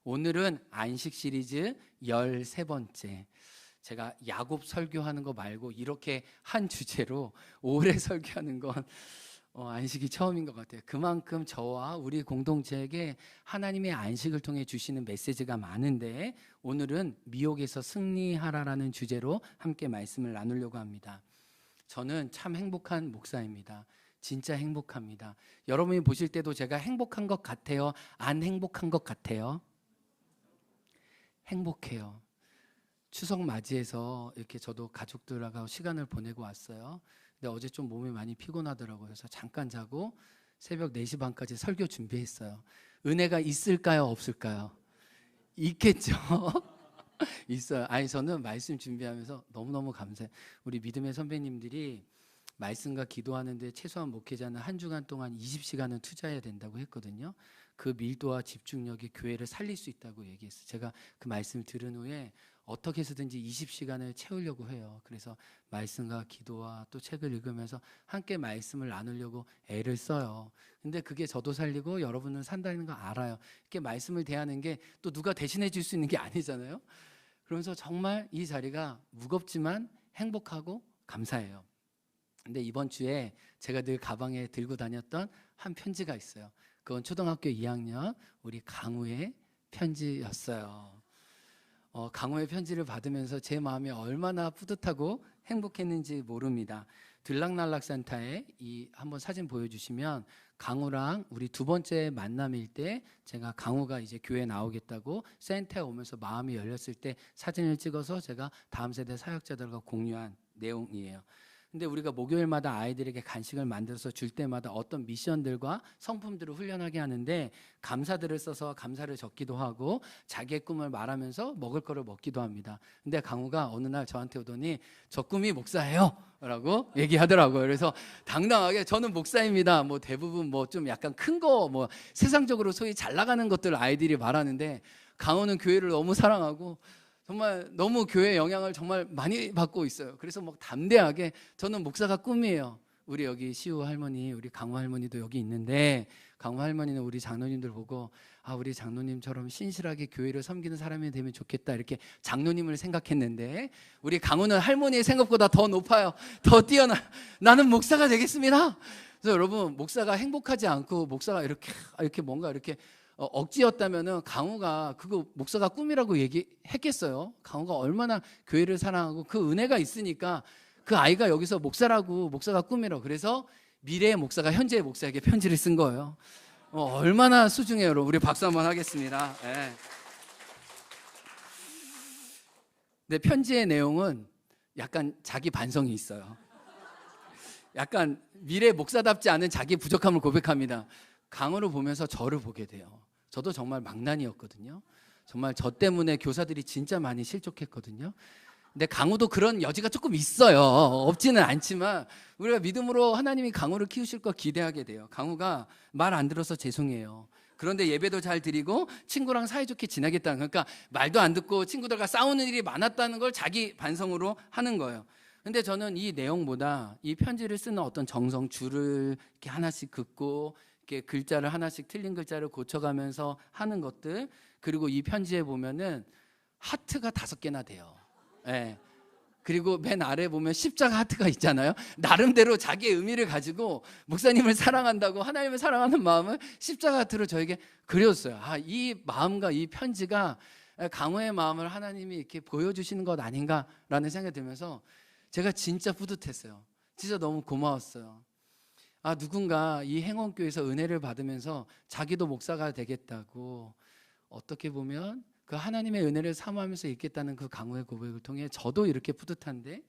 오늘은 안식 시리즈 13번째. 제가 야곱 설교하는 거 말고 이렇게 한 주제로 오래 설교하는 건 안식이 처음인 것 같아요. 그만큼 저와 우리 공동체에게 하나님의 안식을 통해 주시는 메시지가 많은데, 오늘은 미혹에서 승리하라라는 주제로 함께 말씀을 나누려고 합니다. 저는 참 행복한 목사입니다. 진짜 행복합니다. 여러분이 보실 때도 제가 행복한 것 같아요? 안 행복한 것 같아요? 행복해요. 추석 맞이해서 이렇게 저도 가족들하고 시간을 보내고 왔어요. 근데 어제 좀 몸이 많이 피곤하더라고요. 그래서 잠깐 자고 새벽 4시 반까지 설교 준비했어요. 은혜가 있을까요? 없을까요? 있겠죠. 있어요. 아니, 저는 말씀 준비하면서 너무너무 감사해요. 우리 믿음의 선배님들이 말씀과 기도하는데 최소한 목회자는 한 주간 동안 20시간은 투자해야 된다고 했거든요. 그 밀도와 집중력이 교회를 살릴 수 있다고 얘기했어요. 제가 그 말씀을 들은 후에 어떻게 해서든지 20시간을 채우려고 해요. 그래서 말씀과 기도와 또 책을 읽으면서 함께 말씀을 나누려고 애를 써요. 근데 그게 저도 살리고 여러분은 산다는 거 알아요. 이렇게 말씀을 대하는 게 또 누가 대신해 줄 수 있는 게 아니잖아요. 그러면서 정말 이 자리가 무겁지만 행복하고 감사해요. 근데 이번 주에 제가 늘 가방에 들고 다녔던 한 편지가 있어요. 그건 초등학교 2학년 우리 강우의 편지였어요. 강우의 편지를 받으면서 제 마음이 얼마나 뿌듯하고 행복했는지 모릅니다. 들락날락센터에 한번 사진 보여주시면 강우랑 우리 두 번째 만남일 때 제가 강우가 이제 교회 나오겠다고 센터에 오면서 마음이 열렸을 때 사진을 찍어서 제가 다음 세대 사역자들과 공유한 내용이에요. 근데 우리가 목요일마다 아이들에게 간식을 만들어서 줄 때마다 어떤 미션들과 성품들을 훈련하게 하는데, 감사들을 써서 감사를 적기도 하고 자기의 꿈을 말하면서 먹을 거를 먹기도 합니다. 근데 강우가 어느 날 저한테 오더니 저 꿈이 목사예요 라고 얘기하더라고요. 그래서 당당하게 저는 목사입니다. 뭐 대부분 뭐 좀 약간 큰 거, 뭐 세상적으로 소위 잘 나가는 것들 아이들이 말하는데, 강우는 교회를 너무 사랑하고 정말 너무 교회 영향을 정말 많이 받고 있어요. 그래서 막 담대하게 저는 목사가 꿈이에요. 우리 여기 시우 할머니, 우리 강우 할머니도 여기 있는데, 강우 할머니는 우리 장로님들 보고 우리 장로님처럼 신실하게 교회를 섬기는 사람이 되면 좋겠다 이렇게 장로님을 생각했는데, 우리 강우는 할머니의 생각보다 더 높아요. 더 뛰어나. 나는 목사가 되겠습니다. 그래서 여러분, 목사가 행복하지 않고 목사가 이렇게 뭔가 이렇게 억지였다면은 강우가 그거 목사가 꿈이라고 얘기했겠어요? 강우가 얼마나 교회를 사랑하고 그 은혜가 있으니까 그 아이가 여기서 목사가 꿈이라고. 그래서 미래의 목사가 현재의 목사에게 편지를 쓴 거예요. 얼마나 소중해요, 여러분. 우리 박수 한번 하겠습니다. 네. 근데 편지의 내용은 약간 자기 반성이 있어요. 약간 미래 목사답지 않은 자기 부족함을 고백합니다. 강우를 보면서 저를 보게 돼요. 저도 정말 망난이었거든요. 정말 저 때문에 교사들이 진짜 많이 실족했거든요. 근데 강우도 그런 여지가 조금 있어요. 없지는 않지만 우리가 믿음으로 하나님이 강우를 키우실 거 기대하게 돼요. 강우가 말 안 들어서 죄송해요. 그런데 예배도 잘 드리고 친구랑 사이좋게 지내겠다는, 그러니까 말도 안 듣고 친구들과 싸우는 일이 많았다는 걸 자기 반성으로 하는 거예요. 근데 저는 이 내용보다 이 편지를 쓰는 어떤 정성, 줄을 이렇게 하나씩 긋고 이렇게 글자를 하나씩 틀린 글자를 고쳐가면서 하는 것들, 그리고 이 편지에 보면은 하트가 5개나 돼요. 네. 그리고 맨 아래 보면 십자가 하트가 있잖아요. 나름대로 자기의 의미를 가지고 목사님을 사랑한다고, 하나님을 사랑하는 마음을 십자가 하트로 저에게 그렸어요. 이 마음과 이 편지가 강우의 마음을 하나님이 이렇게 보여주시는 것 아닌가라는 생각이 들면서 제가 진짜 뿌듯했어요. 진짜 너무 고마웠어요. 누군가 이 행원교회에서 은혜를 받으면서 자기도 목사가 되겠다고, 어떻게 보면 그 하나님의 은혜를 사모하면서 있겠다는 그 강우의 고백을 통해 저도 이렇게 뿌듯한데,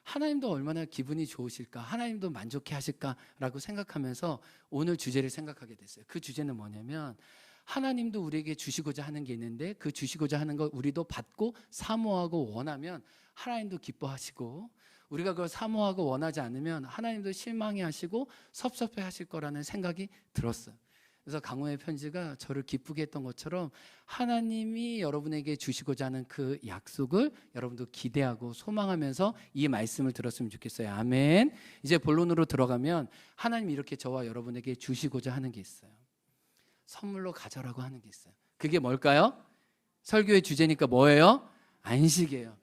하나님도 얼마나 기분이 좋으실까, 하나님도 만족해 하실까라고 생각하면서 오늘 주제를 생각하게 됐어요. 그 주제는 뭐냐면, 하나님도 우리에게 주시고자 하는 게 있는데 그 주시고자 하는 걸 우리도 받고 사모하고 원하면 하나님도 기뻐하시고, 우리가 그걸 사모하고 원하지 않으면 하나님도 실망해 하시고 섭섭해 하실 거라는 생각이 들었어요. 그래서 강우의 편지가 저를 기쁘게 했던 것처럼 하나님이 여러분에게 주시고자 하는 그 약속을 여러분도 기대하고 소망하면서 이 말씀을 들었으면 좋겠어요. 아멘. 이제 본론으로 들어가면, 하나님이 이렇게 저와 여러분에게 주시고자 하는 게 있어요. 선물로 가져라고 하는 게 있어요. 그게 뭘까요? 설교의 주제니까 뭐예요? 안식이에요.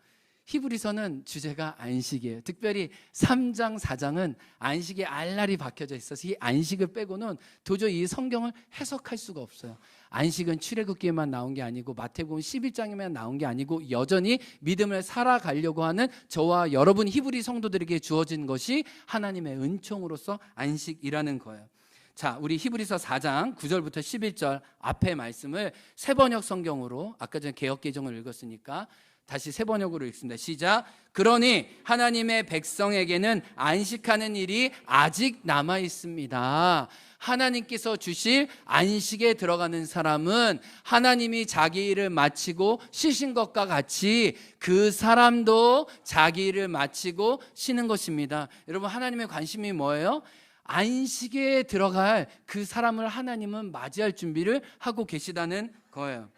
히브리서는 주제가 안식이에요. 특별히 3장, 4장은 안식에 알랄이 박혀져 있어서 이 안식을 빼고는 도저히 이 성경을 해석할 수가 없어요. 안식은 출애굽기에만 나온 게 아니고 마태복음 11장에만 나온 게 아니고 여전히 믿음을 살아가려고 하는 저와 여러분 히브리 성도들에게 주어진 것이 하나님의 은총으로서 안식이라는 거예요. 자, 우리 히브리서 4장 9절부터 11절 앞에 말씀을 세번역 성경으로, 아까 전에 개역개정을 읽었으니까 다시 세번역으로 읽습니다. 시작. 그러니 하나님의 백성에게는 안식하는 일이 아직 남아 있습니다. 하나님께서 주실 안식에 들어가는 사람은 하나님이 자기 일을 마치고 쉬신 것과 같이 그 사람도 자기 일을 마치고 쉬는 것입니다. 여러분, 하나님의 관심이 뭐예요? 안식에 들어갈 그 사람을 하나님은 맞이할 준비를 하고 계시다는 거예요.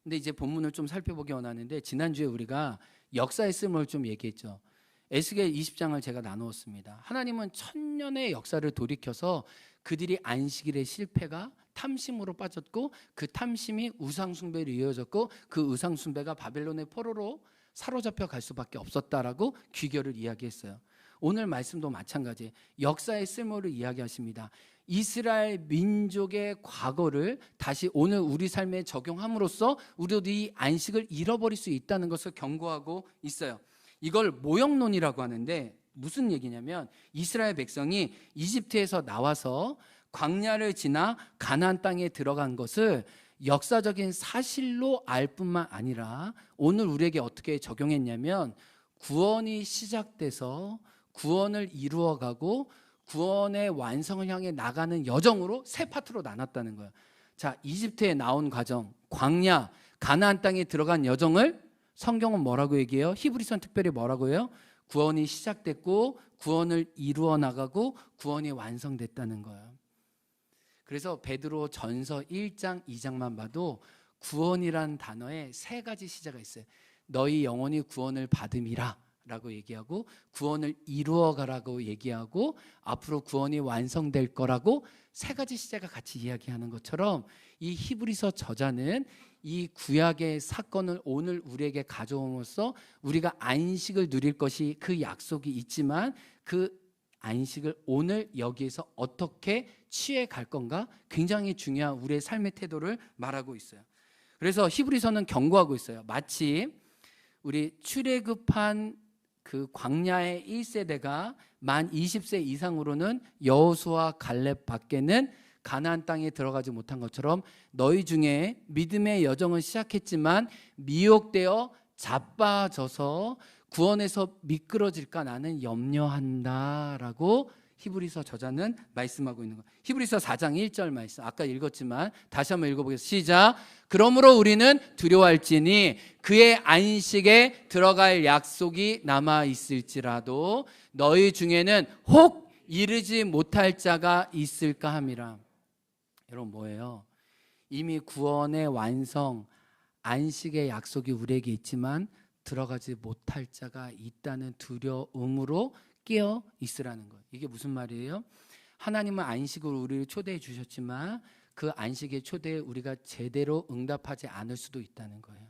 근데 이제 본문을 좀 살펴보기 원하는데, 지난주에 우리가 역사의 쓸모를 좀 얘기했죠. 에스겔 20장을 제가 나누었습니다. 하나님은 천년의 역사를 돌이켜서 그들이 안식일의 실패가 탐심으로 빠졌고, 그 탐심이 우상숭배로 이어졌고, 그 우상숭배가 바벨론의 포로로 사로잡혀 갈 수밖에 없었다라고 귀결을 이야기했어요. 오늘 말씀도 마찬가지, 역사의 쓸모를 이야기하십니다. 이스라엘 민족의 과거를 다시 오늘 우리 삶에 적용함으로써 우리도 이 안식을 잃어버릴 수 있다는 것을 경고하고 있어요. 이걸 모형론이라고 하는데 무슨 얘기냐면, 이스라엘 백성이 이집트에서 나와서 광야를 지나 가나안 땅에 들어간 것을 역사적인 사실로 알 뿐만 아니라 오늘 우리에게 어떻게 적용했냐면, 구원이 시작돼서 구원을 이루어가고 구원의 완성을 향해 나가는 여정으로 세 파트로 나눴다는 거예요. 자, 이집트에 나온 과정, 광야, 가나안 땅에 들어간 여정을 성경은 뭐라고 얘기해요? 히브리서는 특별히 뭐라고 해요? 구원이 시작됐고 구원을 이루어 나가고 구원이 완성됐다는 거예요. 그래서 베드로 전서 1장, 2장만 봐도 구원이라는 단어에 세 가지 시제가 있어요. 너희 영혼이 구원을 받음이라 라고 얘기하고, 구원을 이루어가라고 얘기하고, 앞으로 구원이 완성될 거라고 세 가지 시제가 같이 이야기하는 것처럼, 이 히브리서 저자는 이 구약의 사건을 오늘 우리에게 가져옴으로써 우리가 안식을 누릴 것이 그 약속이 있지만, 그 안식을 오늘 여기에서 어떻게 취해 갈 건가, 굉장히 중요한 우리의 삶의 태도를 말하고 있어요. 그래서 히브리서는 경고하고 있어요. 마치 우리 출애굽한 그 광야의 1세대가 만 20세 이상으로는 여호수아 갈렙 밖에는 가나안 땅에 들어가지 못한 것처럼, 너희 중에 믿음의 여정을 시작했지만 미혹되어 자빠져서 구원에서 미끄러질까 나는 염려한다라고 히브리서 저자는 말씀하고 있는 거예요. 히브리서 4장 1절 말씀 아까 읽었지만 다시 한번 읽어보겠습니다. 시작. 그러므로 우리는 두려워할지니 그의 안식에 들어갈 약속이 남아 있을지라도 너희 중에는 혹 이르지 못할 자가 있을까 함이라. 여러분, 뭐예요? 이미 구원의 완성, 안식의 약속이 우리에게 있지만 들어가지 못할 자가 있다는 두려움으로 깨어 있으라는 거예요. 이게 무슨 말이에요? 하나님은 안식으로 우리를 초대해 주셨지만 그 안식의 초대에 우리가 제대로 응답하지 않을 수도 있다는 거예요.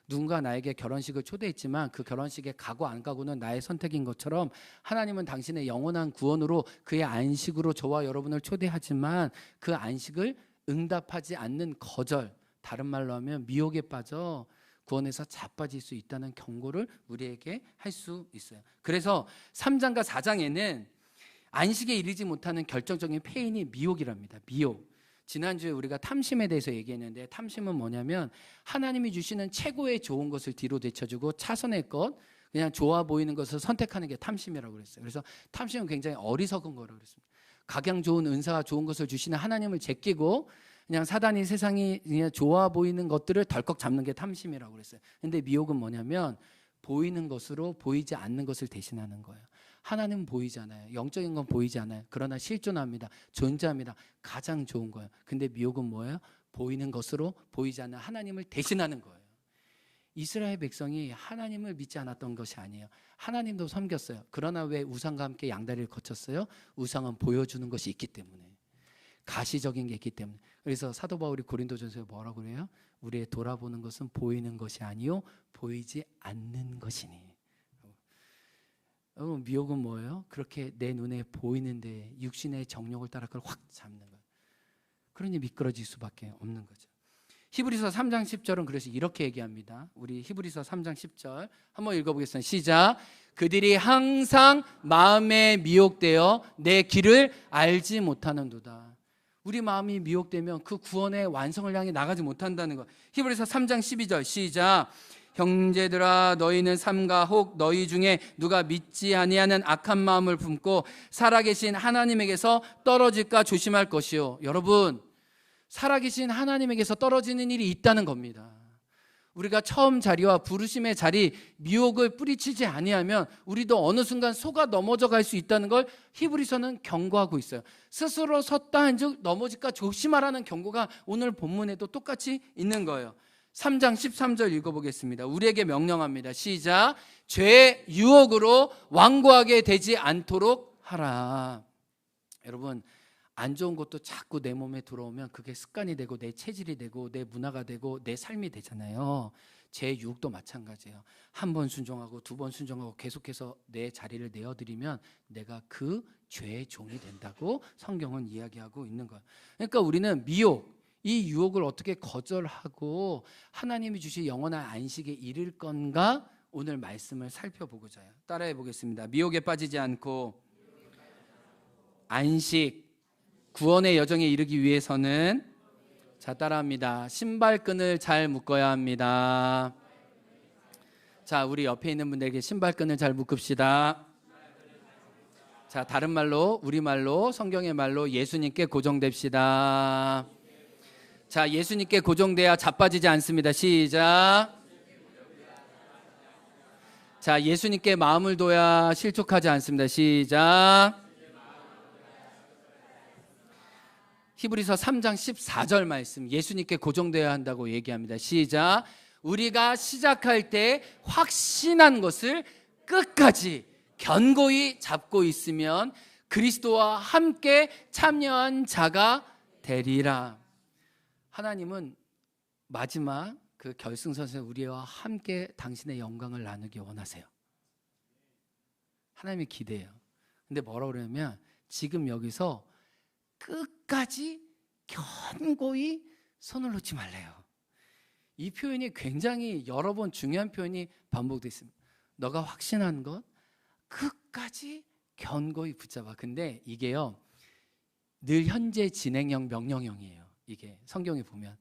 누군가 나에게 결혼식을 초대했지만 그 결혼식에 가고 안 가고는 나의 선택인 것처럼, 하나님은 당신의 영원한 구원으로 그의 안식으로 저와 여러분을 초대하지만 그 안식을 응답하지 않는 거절, 다른 말로 하면 미혹에 빠져 구원에서 자빠질 수 있다는 경고를 우리에게 할 수 있어요. 그래서 3장과 4장에는 안식에 이르지 못하는 결정적인 패인이 미혹이랍니다. 미혹. 지난주에 우리가 탐심에 대해서 얘기했는데, 탐심은 뭐냐면 하나님이 주시는 최고의 좋은 것을 뒤로 제쳐주고 차선의 것, 그냥 좋아 보이는 것을 선택하는 게 탐심이라고 그랬어요. 그래서 탐심은 굉장히 어리석은 거라고 그랬습니다. 각양 좋은 은사가 좋은 것을 주시는 하나님을 제끼고 그냥 사단이 세상이 그냥 좋아 보이는 것들을 덜컥 잡는 게 탐심이라고 그랬어요. 근데 미혹은 뭐냐면 보이는 것으로 보이지 않는 것을 대신하는 거예요. 하나님은 보이잖아요. 영적인 건 보이지 않아요. 그러나 실존합니다. 존재합니다. 가장 좋은 거예요. 근데 미혹은 뭐예요? 보이는 것으로 보이지 않는 하나님을 대신하는 거예요. 이스라엘 백성이 하나님을 믿지 않았던 것이 아니에요. 하나님도 섬겼어요. 그러나 왜 우상과 함께 양다리를 거쳤어요? 우상은 보여주는 것이 있기 때문에. 가시적인 게 있기 때문에. 그래서 사도 바울이 고린도전서에 뭐라고 그래요? 우리의 돌아보는 것은 보이는 것이 아니요 보이지 않는 것이니. 여러분, 미혹은 뭐예요? 그렇게 내 눈에 보이는데 육신의 정욕을 따라 그걸 확 잡는 거예요. 그러니 미끄러질 수밖에 없는 거죠. 히브리서 3장 10절은 그래서 이렇게 얘기합니다. 우리 히브리서 3장 10절 한번 읽어보겠습니다. 시작. 그들이 항상 마음에 미혹되어 내 길을 알지 못하는도다. 우리 마음이 미혹되면 그 구원의 완성을 향해 나가지 못한다는 것. 히브리서 3장 12절 시작. 형제들아 너희는 삼가 혹 너희 중에 누가 믿지 아니하는 악한 마음을 품고 살아계신 하나님에게서 떨어질까 조심할 것이요. 여러분, 살아계신 하나님에게서 떨어지는 일이 있다는 겁니다. 우리가 처음 자리와 부르심의 자리 미혹을 뿌리치지 아니하면 우리도 어느 순간 속아 넘어져 갈 수 있다는 걸 히브리서는 경고하고 있어요. 스스로 섰다 한즉 넘어질까 조심하라는 경고가 오늘 본문에도 똑같이 있는 거예요. 3장 13절 읽어보겠습니다. 우리에게 명령합니다. 시작. 죄의 유혹으로 완고하게 되지 않도록 하라. 여러분, 안 좋은 것도 자꾸 내 몸에 들어오면 그게 습관이 되고 내 체질이 되고 내 문화가 되고 내 삶이 되잖아요. 죄의 유혹도 마찬가지예요. 한 번 순종하고 두 번 순종하고 계속해서 내 자리를 내어드리면 내가 그 죄의 종이 된다고 성경은 이야기하고 있는 거예요. 그러니까 우리는 미혹, 이 유혹을 어떻게 거절하고 하나님이 주신 영원한 안식에 이를 건가 오늘 말씀을 살펴보고자 해요. 따라해 보겠습니다. 미혹에 빠지지 않고 안식, 구원의 여정에 이르기 위해서는 자 따라합니다. 신발끈을 잘 묶어야 합니다. 자, 우리 옆에 있는 분들에게 신발끈을 잘 묶읍시다. 자, 다른 말로 우리말로 성경의 말로 예수님께 고정됩시다. 자, 예수님께 고정돼야 자빠지지 않습니다. 시작. 자, 예수님께 마음을 둬야 실족하지 않습니다. 시작. 히브리서 3장 14절 말씀, 예수님께 고정되어야 한다고 얘기합니다. 시작. 우리가 시작할 때 확신한 것을 끝까지 견고히 잡고 있으면 그리스도와 함께 참여한 자가 되리라. 하나님은 마지막 그 결승선에서 우리와 함께 당신의 영광을 나누기 원하세요. 하나님이 기대해요. 근데 뭐라고 그러냐면 지금 여기서 끝까지 견고히 손을 놓지 말래요. 이 표현이 굉장히 여러 번 중요한 표현이 반복되어 있습니다. 너가 확신한 것 끝까지 견고히 붙잡아. 근데 이게요 늘 현재 진행형 명령형이에요. 이게 성경에 보면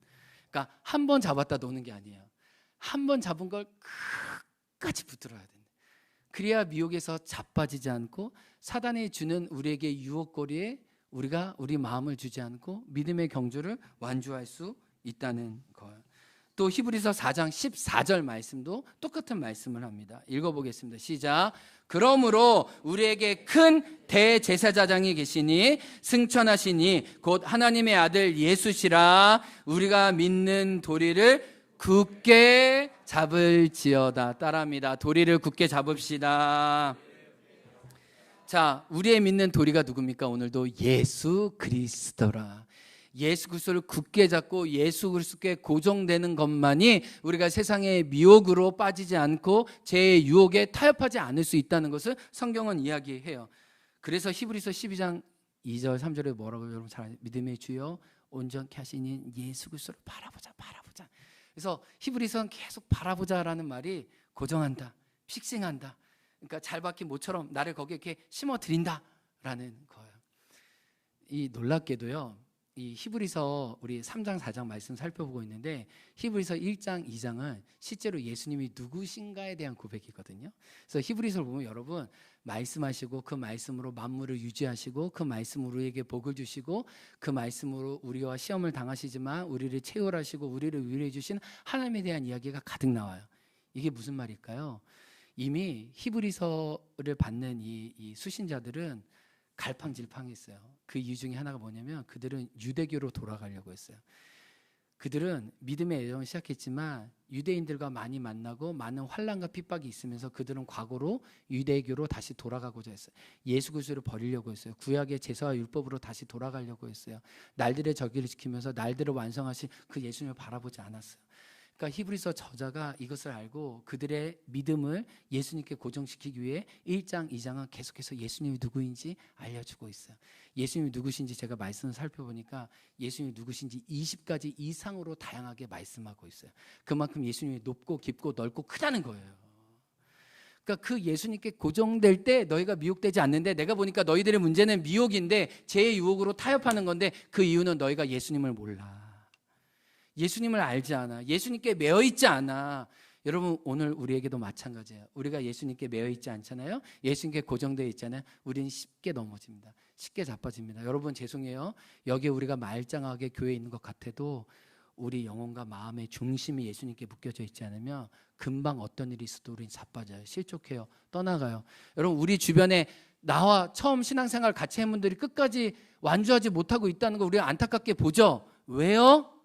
그러니까 한 번 잡았다 놓는 게 아니에요. 한 번 잡은 걸 끝까지 붙들어야 된다. 그래야 미혹에서 자빠지지 않고 사단이 주는 우리에게 유혹거리에 우리가 우리 마음을 주지 않고 믿음의 경주를 완주할 수 있다는 거예요. 또 히브리서 4장 14절 말씀도 똑같은 말씀을 합니다. 읽어보겠습니다. 시작. 그러므로 우리에게 큰 대제사장이 계시니 승천하시니 곧 하나님의 아들 예수시라. 우리가 믿는 도리를 굳게 잡을지어다. 따라합니다. 도리를 굳게 잡읍시다. 자, 우리의 믿는 도리가 누굽니까? 오늘도 예수 그리스도라. 예수 그리스도를 굳게 잡고 예수 그리스도께 고정되는 것만이 우리가 세상의 미혹으로 빠지지 않고 죄의 유혹에 타협하지 않을 수 있다는 것을 성경은 이야기해요. 그래서 히브리서 12장 2절 3절에 뭐라고 여러분 잘 믿음의 주여 온전케 하시는 예수 그리스도를 바라보자. 그래서 히브리서는 계속 바라보자라는 말이 고정한다, 픽싱한다. 그러니까 잘 박힌 모처럼 나를 거기에 이렇게 심어 드린다라는 거예요. 이 놀랍게도요. 이 히브리서 우리 3장 4장 말씀 살펴보고 있는데 히브리서 1장 2장은 실제로 예수님이 누구신가에 대한 고백이거든요. 그래서 히브리서를 보면 여러분 말씀하시고 그 말씀으로 만물을 유지하시고 그 말씀으로 우리에게 복을 주시고 그 말씀으로 우리와 시험을 당하시지만 우리를 채울하시고 우리를 위로해 주신 하나님에 대한 이야기가 가득 나와요. 이게 무슨 말일까요? 이미 히브리서를 받는 이 수신자들은 갈팡질팡했어요. 그 이유 중에 하나가 뭐냐면 그들은 유대교로 돌아가려고 했어요. 그들은 믿음의 여정을 시작했지만 유대인들과 많이 만나고 많은 환난과 핍박이 있으면서 그들은 과거로 유대교로 다시 돌아가고자 했어요. 예수 그리스도를 버리려고 했어요. 구약의 제사와 율법으로 다시 돌아가려고 했어요. 날들의 절기를 지키면서 날들을 완성하신 그 예수님을 바라보지 않았어요. 그러니까 히브리서 저자가 이것을 알고 그들의 믿음을 예수님께 고정시키기 위해 1장, 2장은 계속해서 예수님이 누구인지 알려주고 있어요. 예수님이 누구신지 제가 말씀을 살펴보니까 예수님이 누구신지 20가지 이상으로 다양하게 말씀하고 있어요. 그만큼 예수님이 높고 깊고 넓고 크다는 거예요. 그러니까 그 예수님께 고정될 때 너희가 미혹되지 않는데, 내가 보니까 너희들의 문제는 미혹인데 제 유혹으로 타협하는 건데, 그 이유는 너희가 예수님을 몰라. 예수님을 알지 않아. 예수님께 매어 있지 않아. 여러분, 오늘 우리에게도 마찬가지예요. 우리가 예수님께 매어 있지 않잖아요. 예수님께 고정되어 있잖아요. 우리는 쉽게 넘어집니다. 쉽게 자빠집니다. 여러분, 죄송해요. 여기에 우리가 말짱하게 교회에 있는 것 같아도 우리 영혼과 마음의 중심이 예수님께 묶여져 있지 않으면 금방 어떤 일이 있어도 우리는 자빠져요. 실족해요. 떠나가요. 여러분, 우리 주변에 나와 처음 신앙생활 같이 한 분들이 끝까지 완주하지 못하고 있다는 거 우리가 안타깝게 보죠. 왜요?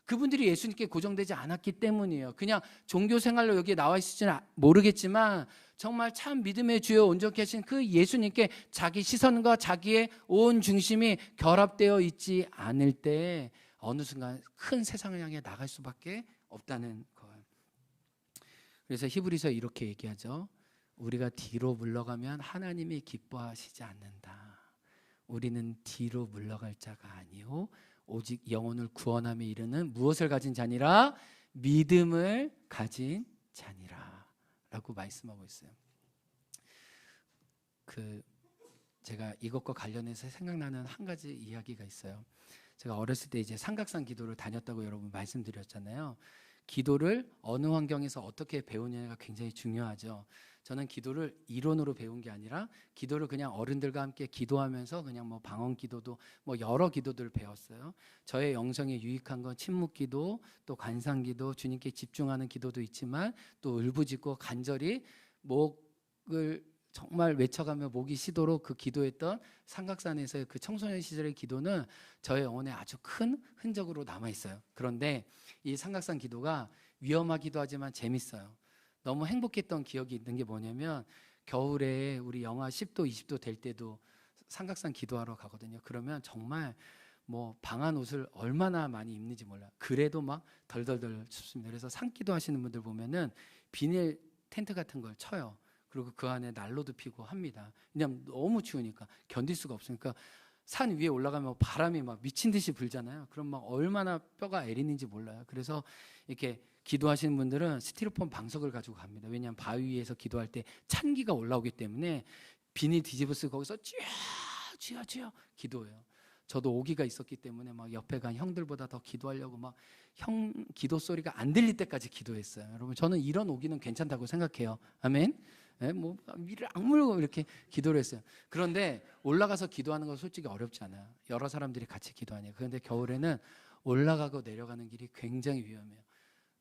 그분들이 예수님께 고정되지 않았기 때문이에요. 그냥 종교 생활로 여기에 나와 있을지는 모르겠지만 정말 참 믿음의 주여 온전케 하신 그 예수님께 자기 시선과 자기의 온 중심이 결합되어 있지 않을 때 어느 순간 큰 세상을 향해 나갈 수밖에 없다는 거예요. 그래서 히브리서 이렇게 얘기하죠. 우리가 뒤로 물러가면 하나님이 기뻐하시지 않는다. 우리는 뒤로 물러갈 자가 아니요 오직 영혼을 구원함에 이르는 무엇을 가진 자니라? 믿음을 가진 자니라 라고 말씀하고 있어요. 제가 이것과 관련해서 생각나는 한 가지 이야기가 있어요. 제가 어렸을 때 이제 삼각산 기도를 다녔다고 여러분 말씀드렸잖아요. 기도를 어느 환경에서 어떻게 배우느냐가 굉장히 중요하죠. 저는 기도를 이론으로 배운 게 아니라 기도를 그냥 어른들과 함께 기도하면서 그냥 뭐 방언 기도도 뭐 여러 기도들을 배웠어요. 저의 영성에 유익한 건 침묵 기도, 또 관상 기도, 주님께 집중하는 기도도 있지만 또 울부짖고 간절히 목을 정말 외쳐가며 목이 쉬도록 그 기도했던 삼각산에서의 그 청소년 시절의 기도는 저의 영혼에 아주 큰 흔적으로 남아있어요. 그런데 이 삼각산 기도가 위험하기도 하지만 재밌어요. 너무 행복했던 기억이 있는 게 뭐냐면 겨울에 우리 영하 10도, 20도 될 때도 삼각산 기도하러 가거든요. 그러면 정말 뭐 방한 옷을 얼마나 많이 입는지 몰라요. 그래도 막 덜덜덜 춥습니다. 그래서 산기도 하시는 분들 보면은 비닐 텐트 같은 걸 쳐요. 그리고 그 안에 난로도 피고 합니다. 왜냐하면 너무 추우니까 견딜 수가 없으니까. 산 위에 올라가면 바람이 막 미친 듯이 불잖아요. 그럼 막 얼마나 뼈가 애리는지 몰라요. 그래서 이렇게 기도하시는 분들은 스티로폼 방석을 가지고 갑니다. 왜냐하면 바위 위에서 기도할 때 찬기가 올라오기 때문에 비닐 뒤집어 쓰고 거기서 쥐어 기도해요. 저도 오기가 있었기 때문에 막 옆에 간 형들보다 더 기도하려고 막 형 기도 소리가 안 들릴 때까지 기도했어요. 여러분, 저는 이런 오기는 괜찮다고 생각해요. 아멘. 네, 뭐 위를 악물고 이렇게 기도를 했어요. 그런데 올라가서 기도하는 건 솔직히 어렵지 않아요. 여러 사람들이 같이 기도하니까. 그런데 겨울에는 올라가고 내려가는 길이 굉장히 위험해요.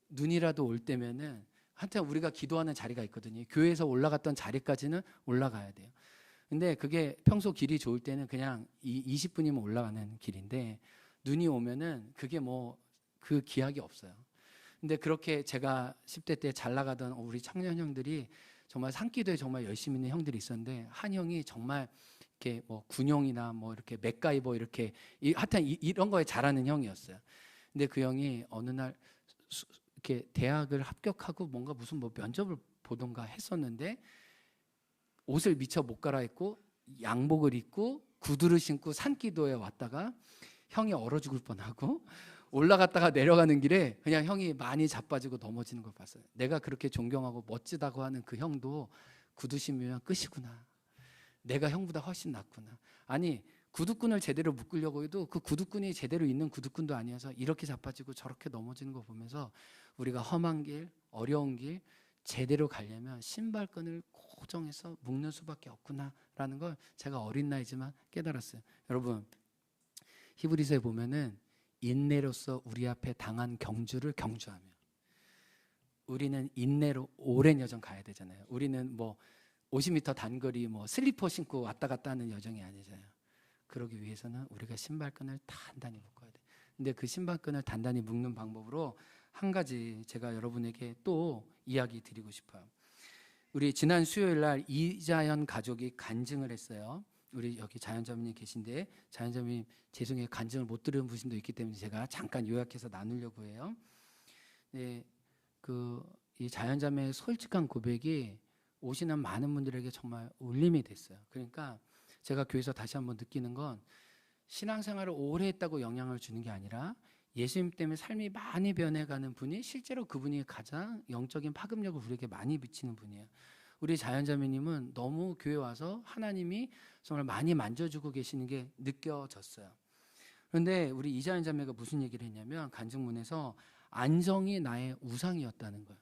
눈이라도 올 때면은 한때 우리가 기도하는 자리가 있거든요. 교회에서 올라갔던 자리까지는 올라가야 돼요. 근데 그게 평소 길이 좋을 때는 그냥 20분이면 올라가는 길인데 눈이 오면은 그게 뭐 그 기약이 없어요. 근데 그렇게 제가 10대 때 잘 나가던 우리 청년 형들이 정말 산기도에 정말 열심히 있는 형들이 있었는데 한 형이 정말 이렇게 뭐 군용이나 뭐 이렇게 맥가이버 이렇게 하여튼 이런 거에 잘하는 형이었어요. 근데 그 형이 어느 날 이렇게 대학을 합격하고 뭔가 무슨 뭐 면접을 보던가 했었는데 옷을 미처 못 갈아입고 양복을 입고 구두를 신고 산기도에 왔다가 형이 얼어 죽을 뻔하고 올라갔다가 내려가는 길에 그냥 형이 많이 자빠지고 넘어지는 걸 봤어요. 내가 그렇게 존경하고 멋지다고 하는 그 형도 구두 신으면 끝이구나. 내가 형보다 훨씬 낫구나. 아니, 구두끈을 제대로 묶으려고 해도 그 구두끈이 제대로 있는 구두끈도 아니어서 이렇게 자빠지고 저렇게 넘어지는 거 보면서 우리가 험한 길, 어려운 길 제대로 가려면 신발끈을 고정해서 묶는 수밖에 없구나라는 걸 제가 어린 나이지만 깨달았어요. 여러분, 히브리서에 보면은 인내로서 우리 앞에 당한 경주를 경주하며, 우리는 인내로 오랜 여정 가야 되잖아요. 우리는 뭐 50m 단거리 뭐 슬리퍼 신고 왔다 갔다 하는 여정이 아니잖아요. 그러기 위해서는 우리가 신발끈을 단단히 묶어야 돼. 근데 그 신발끈을 단단히 묶는 방법으로 한 가지 제가 여러분에게 또 이야기 드리고 싶어요. 우리 지난 수요일 날 이자연 가족이 간증을 했어요. 우리 여기 자연자매님 계신데, 자연자매님 죄송해요, 간증을 못 들은 분도 있기 때문에 제가 잠깐 요약해서 나누려고 해요. 네, 이 자연자매의 솔직한 고백이 오시는 많은 분들에게 정말 울림이 됐어요. 그러니까 제가 교회에서 다시 한번 느끼는 건, 신앙생활을 오래 했다고 영향을 주는 게 아니라 예수님 때문에 삶이 많이 변해가는 분이 실제로 그분이 가장 영적인 파급력을 우리에게 많이 미치는 분이에요. 우리 자연자매님은 너무 교회 와서 하나님이 정말 많이 만져주고 계시는 게 느껴졌어요. 그런데 우리 이자연자매가 무슨 얘기를 했냐면, 간증문에서 안정이 나의 우상이었다는 거예요.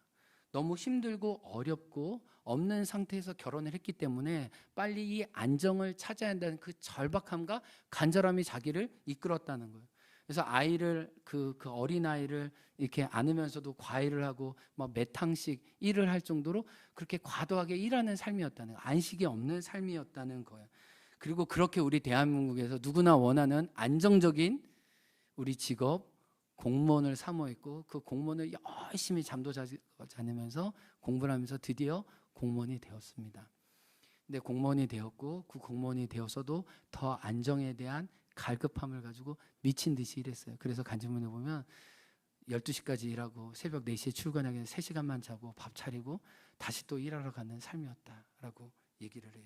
너무 힘들고 어렵고 없는 상태에서 결혼을 했기 때문에 빨리 이 안정을 찾아야 한다는 그 절박함과 간절함이 자기를 이끌었다는 거예요. 그래서 아이를 그 어린아이를 이렇게 안으면서도 과외를 하고 막 몇 탕씩 일을 할 정도로 그렇게 과도하게 일하는 삶이었다는 거예요. 안식이 없는 삶이었다는 거예요. 그리고 그렇게 우리 대한민국에서 누구나 원하는 안정적인 우리 직업, 공무원을 사모했고, 그 공무원을 열심히 잠도 자지 않으면서 공부를 하면서 드디어 공무원이 되었습니다. 근데 공무원이 되었고, 그 공무원이 되어서도 더 안정에 대한 갈급함을 가지고 미친 듯이 일했어요. 그래서 간증문에 보면 12시까지 일하고 새벽 4시에 출근하기 위해서 3시간만 자고 밥 차리고 다시 또 일하러 가는 삶이었다라고 얘기를 해요.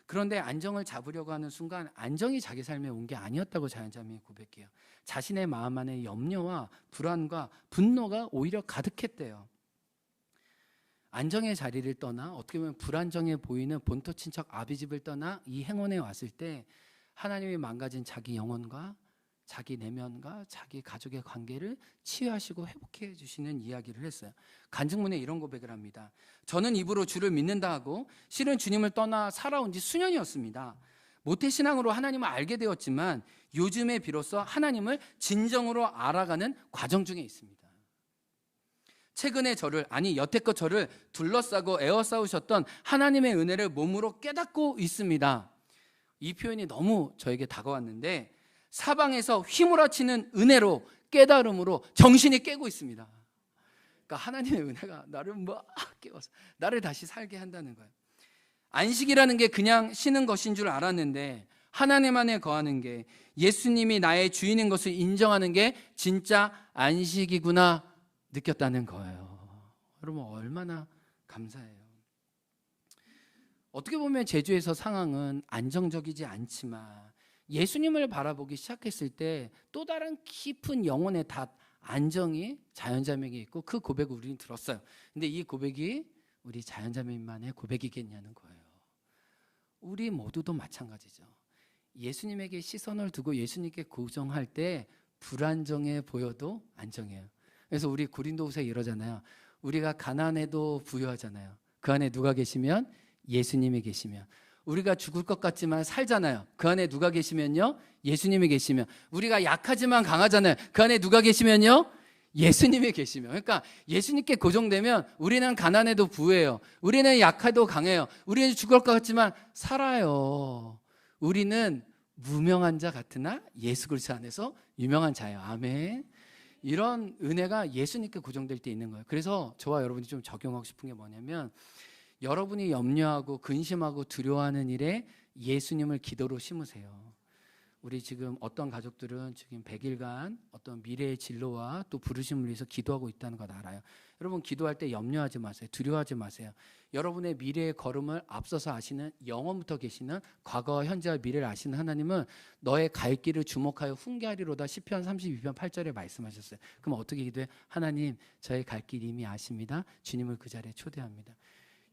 그런데 안정을 잡으려고 하는 순간 안정이 자기 삶에 온 게 아니었다고 자연자매이 고백해요. 자신의 마음 안에 염려와 불안과 분노가 오히려 가득했대요. 안정의 자리를 떠나 어떻게 보면 불안정해 보이는 본토 친척 아비집을 떠나 이 행원에 왔을 때 하나님이 망가진 자기 영혼과 자기 내면과 자기 가족의 관계를 치유하시고 회복해 주시는 이야기를 했어요. 간증문에 이런 고백을 합니다. 저는 입으로 주를 믿는다 하고 실은 주님을 떠나 살아온 지 수년이었습니다. 모태신앙으로 하나님을 알게 되었지만 요즘에 비로소 하나님을 진정으로 알아가는 과정 중에 있습니다. 최근에 여태껏 저를 둘러싸고 에워싸우셨던 하나님의 은혜를 몸으로 깨닫고 있습니다. 이 표현이 너무 저에게 다가왔는데, 사방에서 휘몰아치는 은혜로, 깨달음으로 정신이 깨고 있습니다. 그러니까 하나님의 은혜가 나를 막 깨워서 나를 다시 살게 한다는 거예요. 안식이라는 게 그냥 쉬는 것인 줄 알았는데 하나님 안에 거하는 게, 예수님이 나의 주인인 것을 인정하는 게 진짜 안식이구나 느꼈다는 거예요. 여러분 얼마나 감사해요. 어떻게 보면 제주에서 상황은 안정적이지 않지만 예수님을 바라보기 시작했을 때 또 다른 깊은 영혼의 답, 안정이 자연자매에게 있고, 그 고백을 우리는 들었어요. 근데 이 고백이 우리 자연자매만의 고백이겠냐는 거예요. 우리 모두도 마찬가지죠. 예수님에게 시선을 두고 예수님께 고정할 때 불안정해 보여도 안정해요. 그래서 우리 고린도후서에 이러잖아요. 우리가 가난해도 부유하잖아요. 그 안에 누가 계시면? 예수님이 계시면. 우리가 죽을 것 같지만 살잖아요. 그 안에 누가 계시면요? 예수님이 계시면. 우리가 약하지만 강하잖아요. 그 안에 누가 계시면요? 예수님이 계시면. 그러니까 예수님께 고정되면 우리는 가난해도 부유해요. 우리는 약해도 강해요. 우리는 죽을 것 같지만 살아요. 우리는 무명한 자 같으나 예수 그리스도 안에서 유명한 자예요. 아멘. 이런 은혜가 예수님께 고정될 때 있는 거예요. 그래서 저와 여러분이 좀 적용하고 싶은 게 뭐냐면, 여러분이 염려하고 근심하고 두려워하는 일에 예수님을 기도로 심으세요. 우리 지금 어떤 가족들은 지금 100일간 어떤 미래의 진로와 또 부르심을 위해서 기도하고 있다는 걸 알아요. 여러분 기도할 때 염려하지 마세요. 두려워하지 마세요. 여러분의 미래의 걸음을 앞서서 아시는, 영원부터 계시는, 과거와 현재와 미래를 아시는 하나님은 너의 갈 길을 주목하여 훈계하리로다 시편 32편 8절에 말씀하셨어요. 그럼 어떻게 기도해? 하나님 저의 갈 길 이미 아십니다. 주님을 그 자리에 초대합니다.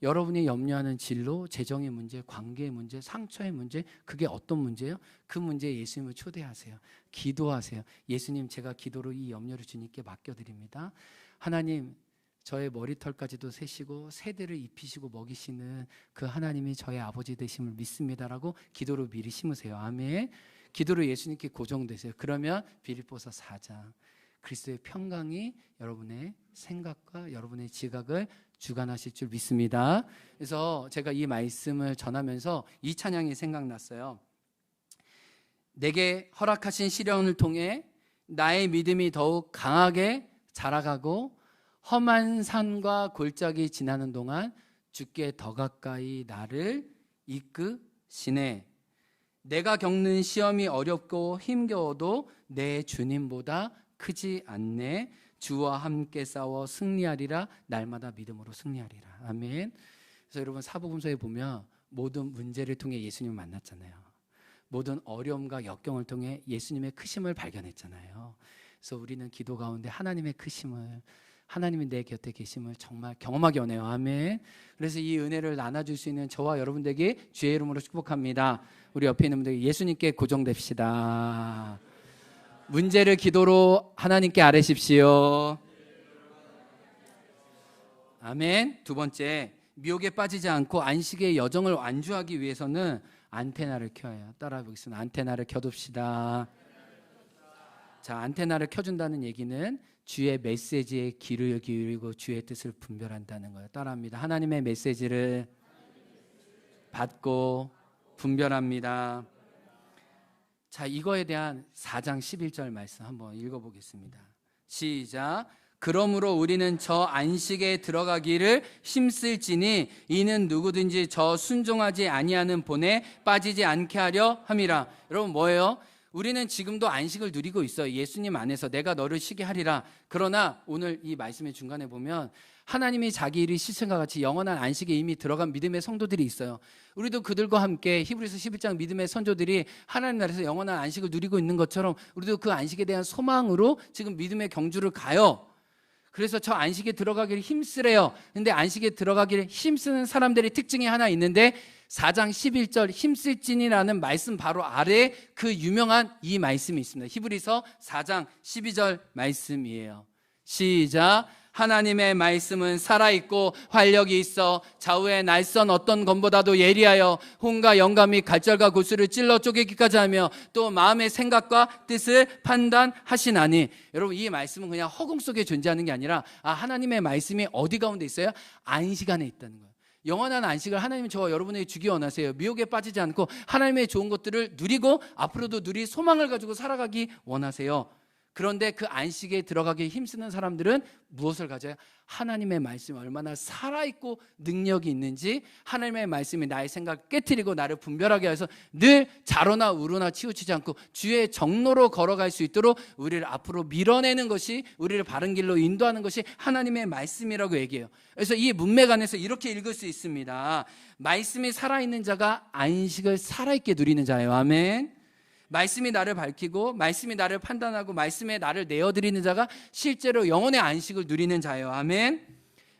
여러분이 염려하는 진로, 재정의 문제, 관계의 문제, 상처의 문제, 그게 어떤 문제예요? 그 문제에 예수님을 초대하세요. 기도하세요. 예수님 제가 기도로 이 염려를 주님께 맡겨드립니다. 하나님 저의 머리털까지도 세시고 세대를 입히시고 먹이시는 그 하나님이 저의 아버지 되심을 믿습니다라고 기도로 미리 심으세요. 아멘. 기도로 예수님께 고정되세요. 그러면 빌립보서 4장 그리스도의 평강이 여러분의 생각과 여러분의 지각을 주관하실 줄 믿습니다. 그래서 제가 이 말씀을 전하면서 이 찬양이 생각났어요. 내게 허락하신 시련을 통해 나의 믿음이 더욱 강하게 자라가고 험한 산과 골짜기 지나는 동안 주께 더 가까이 나를 이끄시네. 내가 겪는 시험이 어렵고 힘겨워도 내 주님보다 크지 않네. 주와 함께 싸워 승리하리라. 날마다 믿음으로 승리하리라. 아멘. 그래서 여러분 사복음서에 보면 모든 문제를 통해 예수님을 만났잖아요. 모든 어려움과 역경을 통해 예수님의 크심을 발견했잖아요. 그래서 우리는 기도 가운데 하나님의 크심을, 하나님이 내 곁에 계심을 정말 경험하게 오네요. 아멘. 그래서 이 은혜를 나눠줄 수 있는 저와 여러분들에게 주의 이름으로 축복합니다. 우리 옆에 있는 분들 예수님께 고정됩시다. 문제를 기도로 하나님께 아뢰십시오. 아멘. 두 번째, 미혹에 빠지지 않고 안식의 여정을 완주하기 위해서는 안테나를 켜야. 따라해 보겠습니다. 안테나를 켜둡시다. 자, 안테나를 켜준다는 얘기는 주의 메시지에 귀를 기울이고 주의 뜻을 분별한다는 거예요. 따라합니다. 하나님의 메시지를 받고 분별합니다. 자, 이거에 대한 4장 11절 말씀 한번 읽어보겠습니다. 시작. 그러므로 우리는 저 안식에 들어가기를 힘쓸지니 이는 누구든지 저 순종하지 아니하는 본에 빠지지 않게 하려 함이라. 여러분 뭐예요? 우리는 지금도 안식을 누리고 있어요. 예수님 안에서 내가 너를 쉬게 하리라. 그러나 오늘 이 말씀의 중간에 보면 하나님이 자기 일을 시청과 같이 영원한 안식에 이미 들어간 믿음의 성도들이 있어요. 우리도 그들과 함께 히브리서 11장 믿음의 선조들이 하나님 나라에서 영원한 안식을 누리고 있는 것처럼 우리도 그 안식에 대한 소망으로 지금 믿음의 경주를 가요. 그래서 저 안식에 들어가기를 힘쓰래요. 근데 안식에 들어가기를 힘쓰는 사람들의 특징이 하나 있는데 4장 11절 힘쓸진이라는 말씀 바로 아래에 그 유명한 이 말씀이 있습니다. 히브리서 4장 12절 말씀이에요. 시작. 하나님의 말씀은 살아있고 활력이 있어 좌우의 날선 어떤 검보다도 예리하여 혼과 영감이 갈절과 골수를 찔러 쪼개기까지 하며 또 마음의 생각과 뜻을 판단하시나니. 여러분 이 말씀은 그냥 허공 속에 존재하는 게 아니라 하나님의 말씀이 어디 가운데 있어요? 안식 안에 있다는 거예요. 영원한 안식을 하나님이 저와 여러분에게 주기 원하세요. 미혹에 빠지지 않고 하나님의 좋은 것들을 누리고 앞으로도 누릴 소망을 가지고 살아가기 원하세요. 그런데 그 안식에 들어가기 힘쓰는 사람들은 무엇을 가져요? 하나님의 말씀이 얼마나 살아있고 능력이 있는지, 하나님의 말씀이 나의 생각을 깨트리고 나를 분별하게 해서 늘 좌로나 우로나 치우치지 않고 주의 정로로 걸어갈 수 있도록 우리를 앞으로 밀어내는 것이, 우리를 바른 길로 인도하는 것이 하나님의 말씀이라고 얘기해요. 그래서 이 문맥 안에서 이렇게 읽을 수 있습니다. 말씀이 살아있는 자가 안식을 살아있게 누리는 자예요. 아멘. 말씀이 나를 밝히고 말씀이 나를 판단하고 말씀에 나를 내어드리는 자가 실제로 영혼의 안식을 누리는 자예요. 아멘.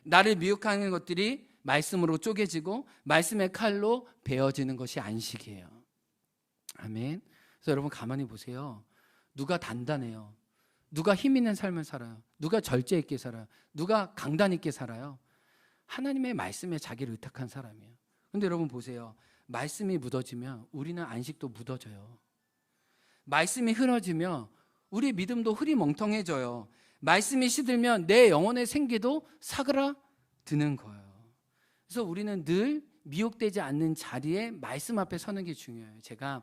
나를 미혹하는 것들이 말씀으로 쪼개지고 말씀의 칼로 베어지는 것이 안식이에요. 아멘. 그래서 여러분 가만히 보세요. 누가 단단해요? 누가 힘 있는 삶을 살아요? 누가 절제 있게 살아요? 누가 강단 있게 살아요? 하나님의 말씀에 자기를 의탁한 사람이에요. 그런데 여러분 보세요. 말씀이 묻어지면 우리는 안식도 묻어져요. 말씀이 흐려지면 우리 믿음도 흐리멍텅해져요. 말씀이 시들면 내 영혼의 생기도 사그라드는 거예요. 그래서 우리는 늘 미혹되지 않는 자리에 말씀 앞에 서는 게 중요해요. 제가